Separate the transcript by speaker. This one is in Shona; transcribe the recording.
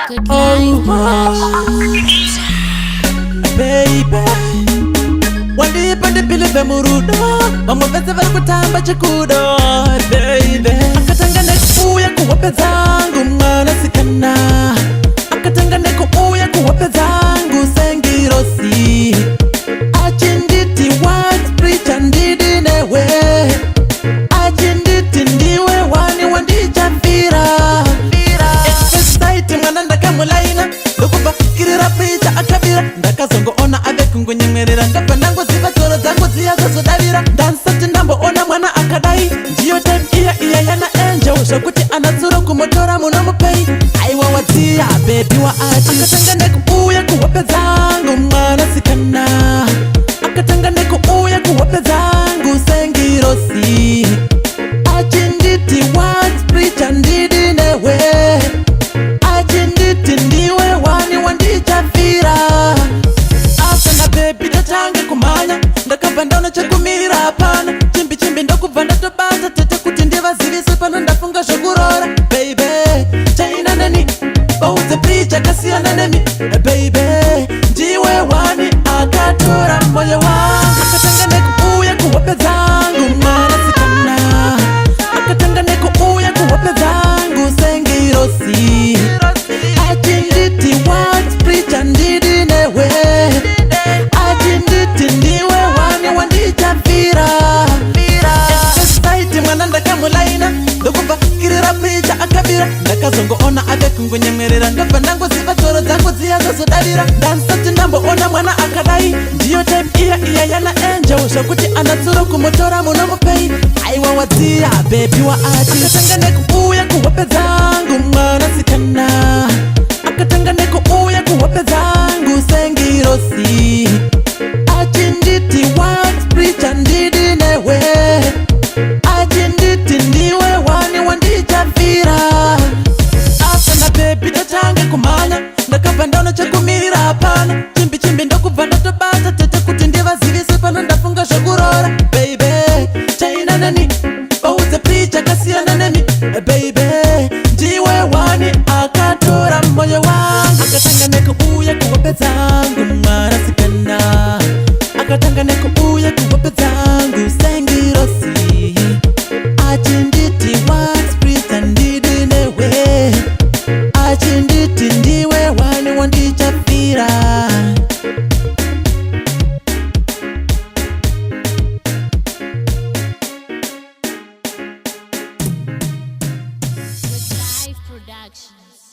Speaker 1: Good Life Productions.
Speaker 2: Baby Wandipande pile ve murudo Wamwepeze vari kutamba chikudo Baby Akatangane kuuya kuwape zangu mwanasikana Akatangane kuuya kuwape zangu sengirosi Achinditi what preacher ndidi newe Achinditi ndiwe wani wandichafira Exciting mwananda kamulaina Lukuba kirira preacher akabira Ndakazongo ona abe kungunyemerera Ndapa nango ziva toro zangu ziyazo sodavira Dansati ndambo ona mwana akadai Ndiyo time iya yana angel Shokuti anatsuro kumotora munomupei Aiwa watia baby wa achi Akatangane kuuya kuwape zangu mwana sikana Akatangane kuuya kuwape zangu sengirosi Achinditi what preacher ndidi newe Achinditi ndiwe wani wandichafira Asana baby datange kumanya Ndakabva ndaona chakumira hapana Chimbi ndokubva ndatobata tete kuti ndivaziviswe pano ndafunga zvokurora Baby chaina neni Bauze preacher kasiyana nemi Baby ndiwe wani akatora moyo wangu Akatangane kuuya kuwape zangu mwanasikana Akatangane kuuya kuwape zangu sengirosi Achinditi what preacher ndidi newe Achinditi ndiwe wani wandichafira Exciting mwananda kamulaina Ndokuba kirira preacher akabira Ndakazongo ona abe kungunyemerera Ndapa nango ziva toro zangu ziyazo sodavira Dansati ndambo ona mwana akadai Ndiyo time iya yana angel Shokuti anatsuro kumotora munomupei Aiwa watia baby wa achi Akatangane kuuya kuwape zangu mwanasikana Akatangane kuuya kuwape zangu sengirosi Achinditi what preacher ndidi newe Achinditi ndiwe wani wandichafira Asana baby datange kumanya Ndakabva ndaona chakumira hapana Chimbi ndokubva ndatobata tete kuti ndivaziviswe pano ndafunga zvokurora Baby chaina neni Bauze preacher kasiyana nemi Baby ndiwe wani akatora moyo wangu Akatangane kuuya kuwape zangu mwanasikana Akatangane kuuya kuwape zangu sengirosi Achinditi what preacher ndidi newe Achinditi ndiwe wani wandichafira
Speaker 1: Good Life Productions.